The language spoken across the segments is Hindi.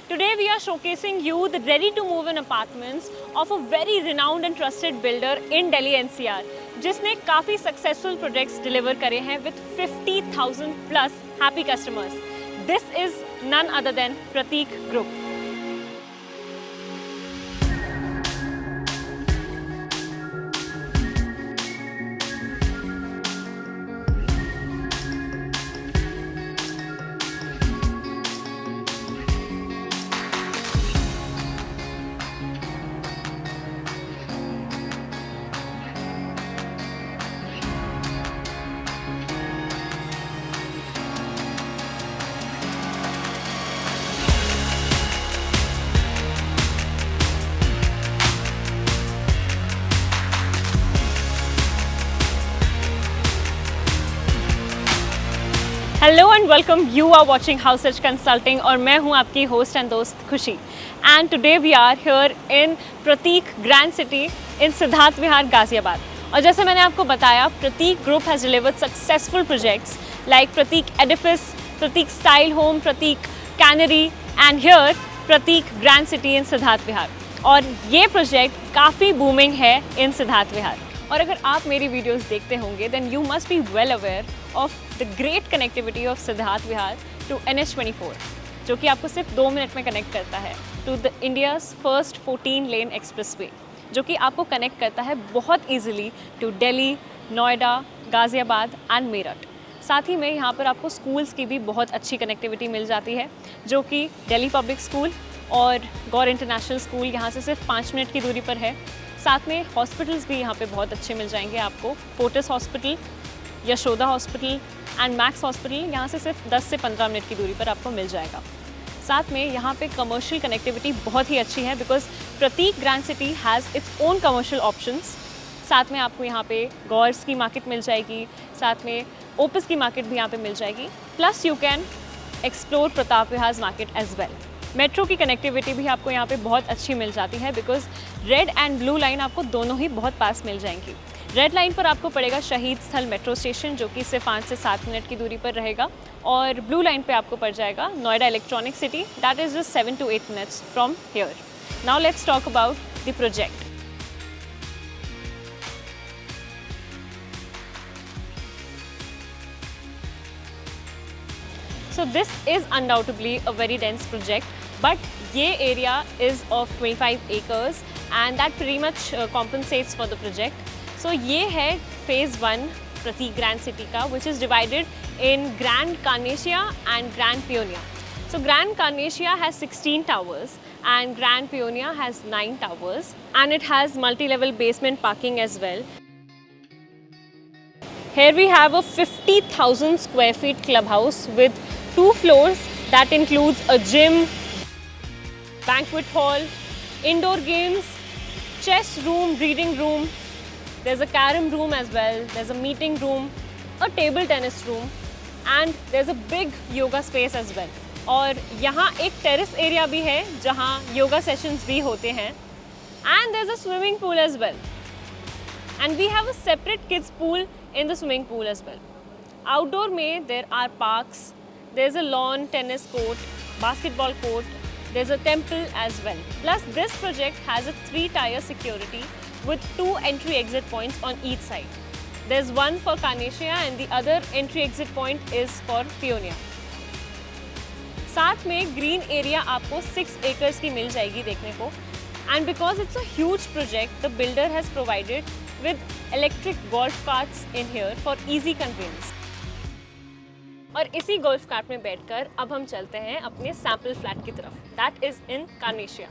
Today we are showcasing you the ready-to-move-in apartments of a very renowned and trusted builder in Delhi NCR, जिसने काफ़ी successful projects deliver करे हैं with 50,000 plus happy customers. This is none other than Prateek Group. Hello and welcome, you are watching house search consulting और मैं हूं आपकी होस्ट एंड दोस्त Khushi. And today we are here in Prateek grand city in Siddharth Vihar Ghaziabad. और जैसे मैंने आपको बताया, Prateek group has delivered successful projects like Prateek edifice, Prateek style home, Prateek canary and here Prateek grand city in Siddharth Vihar. और ये प्रोजेक्ट काफ़ी बूमिंग है इन सिद्धार्थ विहार। और अगर आप मेरी वीडियोस देखते होंगे then you must be well aware of the great connectivity of Siddharth Vihar to NH24, जो कि आपको सिर्फ 2 मिनट में कनेक्ट करता है to the India's first 14 lane expressway, जो कि आपको कनेक्ट करता है बहुत easily to Delhi, Noida, Ghaziabad and Meerut. साथ ही में यहाँ पर आपको स्कूल्स की भी बहुत अच्छी कनेक्टिविटी मिल जाती है, जो कि दिल्ली पब्लिक स्कूल और गौर इंटरनेशनल स्कूल यहाँ से सिर्फ 5 मिनट की दूरी पर है। साथ में हॉस्पिटल्स भी यहाँ पे बहुत अच्छे मिल जाएंगे आपको। Fortis hospital, Yashoda hospital and max hospital यहाँ से सिर्फ 10 से 15 मिनट की दूरी पर आपको मिल जाएगा। साथ में यहाँ पे कमर्शियल कनेक्टिविटी बहुत ही अच्छी है because Prateek grand city has its own commercial options. साथ में आपको यहाँ पे गौर्स की मार्केट मिल जाएगी, साथ में ओपिस की मार्केट भी यहाँ पे मिल जाएगी। Plus you can explore Pratap Vihar market as well. Metro की कनेक्टिविटी भी आपको यहाँ पे बहुत अच्छी मिल जाती है because red and blue line आपको दोनों ही बहुत पास मिल जाएंगी। रेड लाइन पर आपको पड़ेगा शहीद स्थल मेट्रो स्टेशन, जो कि सिर्फ 5 से 7 मिनट की दूरी पर रहेगा। और ब्लू लाइन पे आपको पड़ जाएगा Noida electronic city, that is just 7 to 8 minutes from here. Now let's talk about the project. So this is undoubtedly a very dense project, but ये area is of 25 acres and that pretty much compensates for the project. So ये है phase 1 प्रतीक ग्रैंड सिटी का, which is divided in Grand Carnesia and Grand Pioneer. So Grand Carnesia has 16 towers and Grand Pioneer has 9 towers and it has multi-level basement parking as well. Here we have a 50,000 square feet clubhouse with 2 floors that includes a gym, banquet hall, indoor games, chess room, reading room. There's a carom room as well. There's a meeting room, a table tennis room, and there's a big yoga space as well. और यहाँ एक terrace area भी है जहाँ yoga sessions भी होते हैं. And there's a swimming pool as well. And we have a separate kids pool in the swimming pool as well. Outdoor में there are parks. There's a lawn tennis court, basketball court, there's a temple as well. Plus this project has a 3-tier security with 2 entry-exit points on each side. There's one for Carnesia and the other entry-exit point is for Pioneer. साथ में green area आपको 6 acres की मिल जाएगी देखने को. And because it's a huge project, the builder has provided with electric golf carts in here for easy conveyance. और इसी गोल्फ कार्ट में बैठकर अब हम चलते हैं अपने सैम्पल फ्लैट की तरफ, दैट इज़ इन कार्नेशिया।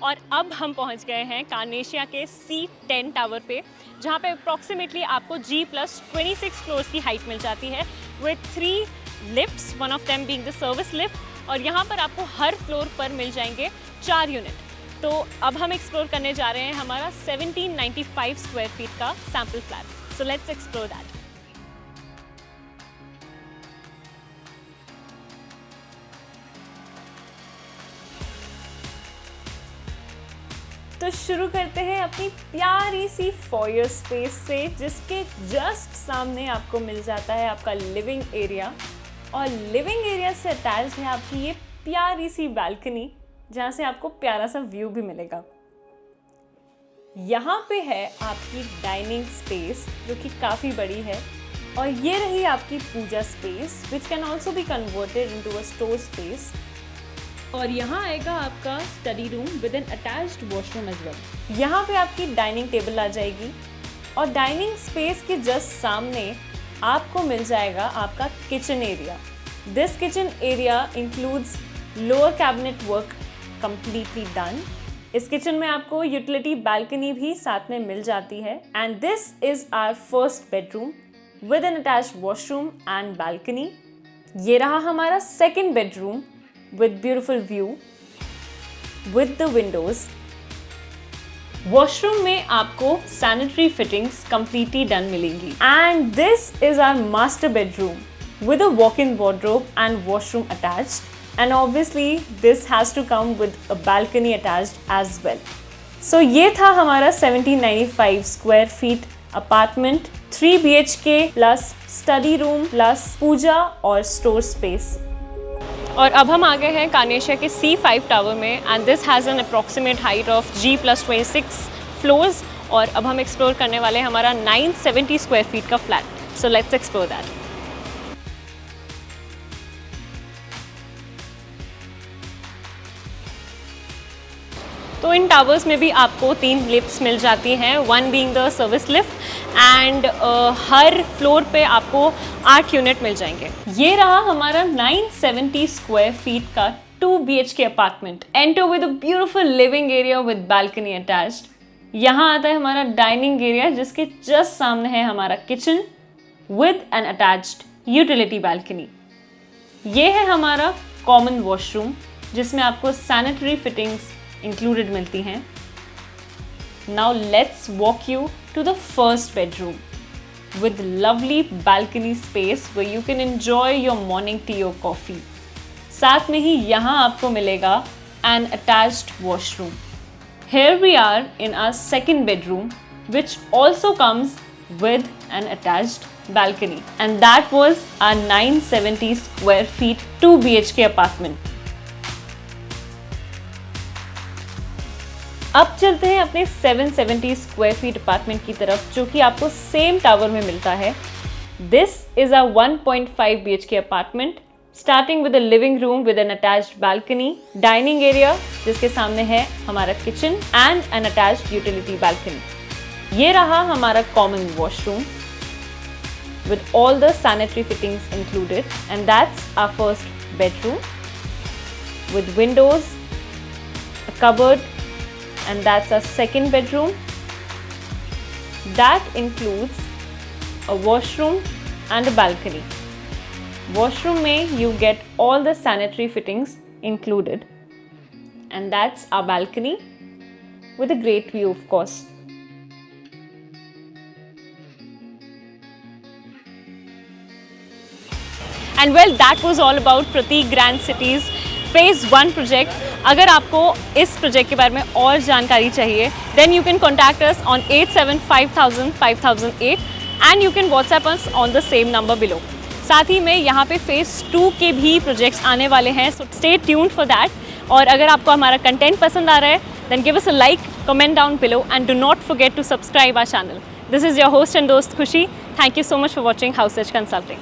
और अब हम पहुंच गए हैं कार्नेशिया के C10 टावर पे, जहां पे अप्रॉक्सीमेटली आपको G+26 फ्लोर्स की हाइट मिल जाती है with 3 lifts, one of them being the service lift. और यहाँ पर आपको हर फ्लोर पर मिल जाएंगे 4 यूनिट। तो अब हम एक्सप्लोर करने जा रहे हैं हमारा 1795 स्क्वायर फीट का sample flat. So let's explore that. तो शुरू करते हैं अपनी प्यारी सी फॉयर स्पेस से, जिसके जस्ट सामने आपको मिल जाता है आपका लिविंग एरिया। और लिविंग एरिया से अटैच्ड है आपकी ये प्यारी सी बालकनी जहाँ से आपको प्यारा सा व्यू भी मिलेगा। यहाँ पे है आपकी डाइनिंग स्पेस जो कि काफ़ी बड़ी है, और ये रही आपकी puja space which can also be converted into a store space. और यहाँ आएगा आपका study room with an attached washroom as well. यहाँ पे आपकी डाइनिंग टेबल आ जाएगी, और डाइनिंग स्पेस के जस्ट सामने आपको मिल जाएगा आपका kitchen area. This kitchen area includes lower cabinet work completely done। इस किचन में आपको यूटिलिटी बालकनी भी साथ में मिल जाती है। And this is our first bedroom with an attached washroom and balcony. ये रहा हमारा second bedroom with beautiful view with the windows। Washroom में आपको सैनिटरी फिटिंग्स completely done मिलेंगी। And this is our master bedroom with a walk-in wardrobe and washroom attached, and obviously this has to come with a balcony attached as well। So ये था हमारा 1795 square feet apartment, 3 BHK plus study room plus पूजा और store space। और अब हम आ गए हैं कानेशिया के C5 टावर में, and this has an approximate height of G+26 floors. और अब हम एक्सप्लोर करने वाले हैं हमारा 970 स्क्वायर फीट का flat. So let's explore that. तो इन टावर्स में भी आपको 3 लिफ्ट्स मिल जाती हैं, one being the service lift, and her floor पे आपको 8 यूनिट मिल जाएंगे। ये रहा हमारा 970 स्क्वायर फीट का 2 BHK apartment. Enter with a beautiful living area with balcony attached. यहाँ आता है हमारा डाइनिंग एरिया जिसके जस्ट सामने है हमारा kitchen with an attached utility balcony. ये है हमारा कॉमन वॉशरूम जिसमें आपको सैनिटरी फिटिंग्स इंक्लूडेड मिलती हैं। Now let's walk you to the first bedroom with lovely balcony space where you can enjoy your morning tea or coffee। साथ में ही यहाँ आपको मिलेगा an attached washroom। Here we are in our second bedroom which also comes with an attached balcony, and that was our 970 square feet 2 BHK apartment। अब चलते हैं अपने 770 स्क्वायर फीट अपार्टमेंट की तरफ जो कि आपको सेम टावर में मिलता है। This is a 1.5 BHK apartment starting with a living room with an attached balcony, dining area जिसके सामने है हमारा kitchen and an attached utility balcony. ये रहा हमारा common washroom with all the sanitary fittings included, and that's our first bedroom with windows, a cupboard, and that's our second bedroom that includes a washroom and a balcony। Washroom में you get all the sanitary fittings included, and that's our balcony with a great view of course। And well, that was all about Prateek Grand City's Phase 1 project. अगर आपको इस प्रोजेक्ट के बारे में और जानकारी चाहिए then you can contact us on 8750005008 and you can WhatsApp us on the same number below. साथ ही में यहाँ पे फेज़ 2 के भी प्रोजेक्ट्स आने वाले हैं, so stay tuned for that. और अगर आपको हमारा कंटेंट पसंद आ रहा है then give us a like, comment down below, and do not forget to subscribe our channel. This is your host and दोस्त Khushi. Thank you so much for watching house search consulting.